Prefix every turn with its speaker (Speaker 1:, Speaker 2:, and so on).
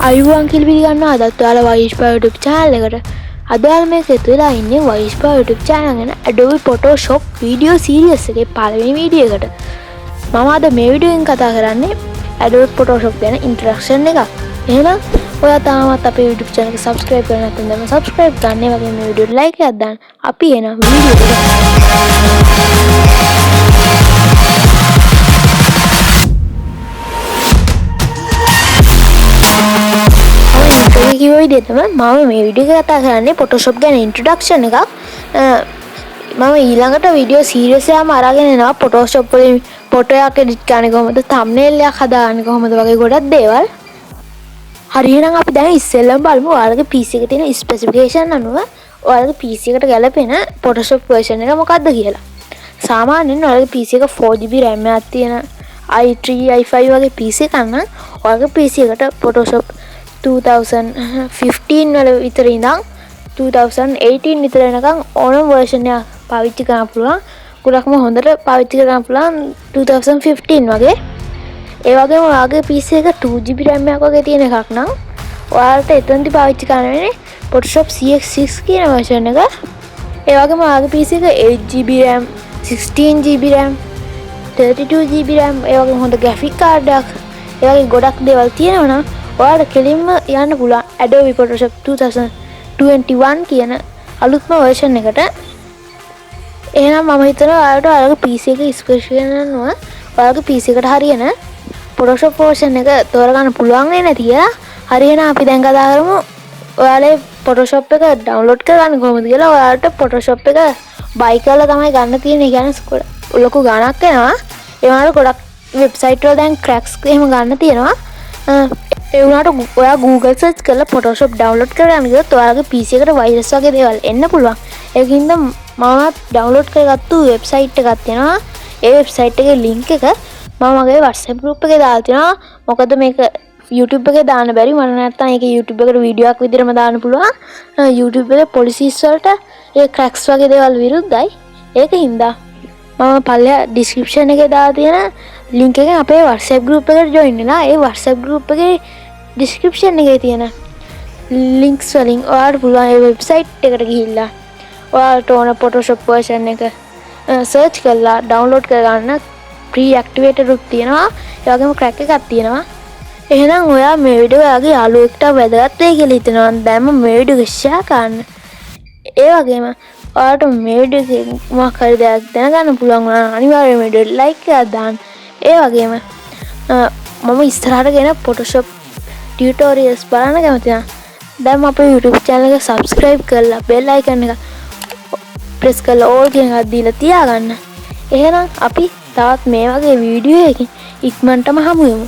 Speaker 1: අයිබෝන් කියලා පිළිගන්නවා අදත් ඔයාලා වයිස්පා YouTube channel එකට. අද ඔයාලා මේක එකතු වෙලා ඉන්නේ වයිස්පා YouTube channel ගැන Adobe Photoshop video series එකේ පළවෙනි වීඩියෝ එකට. මම අද මේ වීඩියෝ එකෙන් කතා කරන්නේ Adobe Photoshop ගැන introduction එකක්. එහෙනම් ඔයා තාමත් අපේ YouTube channel එක subscribe කරලා නැත්නම් දැන් subscribe කරන්න. ඒ වගේම මේ වීඩියෝට like එකක් දාන්න. අපි එන වීඩියෝ එකට. කිව්ව විදිහට තමයි මම මේ වීඩියෝ එක කතා කරන්නේ Photoshop ගැන introduction එකක්. මම ඊළඟට වීඩියෝ series එකම අරගෙන එනවා Photoshop වලින් ෆොටෝ එකක් edit කරන්නේ කොහොමද, thumbnail එකක් හදාගන්නේ කොහොමද වගේ ගොඩක් දේවල්. හරි එහෙනම් අපි දැන් ඉස්සෙල්ලම බලමු ඔයාලගේ PC එකේ තියෙන specification අනුව ඔයාලගේ PC එකට ගැලපෙන Photoshop version එක මොකක්ද කියලා. සාමාන්‍යයෙන් ඔයාලගේ PC එක 4GB RAM එකක් තියෙන i3 i5 වගේ PC එකක් නම් ඔයාලගේ PC එකට Photoshop 2015 වල විතර ඉඳන් 2018 විතර වෙනකන් ඕනම version එකක් පාවිච්චි කරන්න පුළුවන්. ගොඩක්ම හොඳට පාවිච්චි කරන්න පුළුවන් 2015 වගේ. ඒ වගේම ඔයාගේ PC එක 2GB RAM එකක් වගේ තියෙන එකක් නම් ඔයාලට එතනදි පාවිච්චි කරන්න වෙන්නේ Photoshop CX6 කියන version එක. ඒ වගේම ඔයාගේ PC එක 8GB RAM, 16GB RAM, 32GB RAM, ඒ වගේම හොඳ graphic card එකක්, ඒ වගේ ගොඩක් දේවල් තියෙනවා නම් ඔයාලට කෙලින්ම යන්න පුළුවන් Adobe Photoshop 2021 කියන අලුත්ම version එකට. එහෙනම් මම හිතනවා ඔයාලට ඔයාලගේ PC එකේ ස්පෙસિෆිකේෂන් අනුව ඔයාලගේ PC එකට හරියන Photoshop version එක තෝරගන්න පුළුවන් වෙන්නේ කියලා. හරි එහෙනම් අපි දැන් කතා කරමු ඔයාලේ Photoshop එක download කරගන්න කොහොමද කියලා. ඔයාලට Photoshop එක buy කරලා තමයි ගන්න තියෙන්නේ. කියන්නේ ලොකු ගණනක් වෙනවා. ඒ වුණාට ගොඩක් website වල දැන් cracks එහෙම ගන්න තියෙනවා. ඒ වුණාට ඔයා Google search කරලා Photoshop download කරගන්න ගියොත් ඔයාලගේ PC එකට virus වගේ දේවල් එන්න පුළුවන්. ඒකින්ද මම download කරගත්තු website එකක් තියෙනවා. ඒ website එකේ link එක මම මගේ WhatsApp group එකේ දාලා තියෙනවා. මොකද මේක YouTube එකේ දාන්න බැරි. මම නැත්තම් ඒක YouTube එකට වීඩියෝ එකක් විදිහටම දාන්න පුළුවන්. YouTube එකේ policies වලට ඒ cracks වගේ දේවල් විරුද්ධයි. ඒකින්ද මම පල්ලෙහා description එකේ දාලා තියෙන link එකෙන් අපේ WhatsApp group එකට join වෙලා ඒ WhatsApp group එකේ description එකේ තියෙන links වලින් ඔයාලට පුළුවන් ඒ website එකට ගිහිල්ලා ඔයාලට ඕන Photoshop version එක search කරලා download කරගන්න. pre-activated උත් තියෙනවා. ඒ වගේම crack එකක් තියෙනවා. එහෙනම් ඔයා මේ වීඩියෝ ඔයාගේ යාළුවෙක්ට වැදගත් වෙයි කියලා හිතනවා නම් දැන්ම මේ වීඩියෝ එක share කරන්න. ඒ වගේම ඔයාලට මේ වීඩියෝ එකේ මොකක් හරි දෙයක් දැනගන්න පුළුවන් නම් අනිවාර්යයෙන් වීඩියෝ like එකක් දාන්න. ඒ වගේම මම ඉස්සරහට ගෙන Photoshop tutorials බලන්න කැමති නම් දැන් අපේ YouTube channel එක subscribe කරලා bell icon එක press කරලා all කියන එකක් දීලා තියාගන්න. එහෙනම් අපි තවත් මේ වගේ වීඩියෝ එකකින් ඉක්මනටම හමු වෙමු.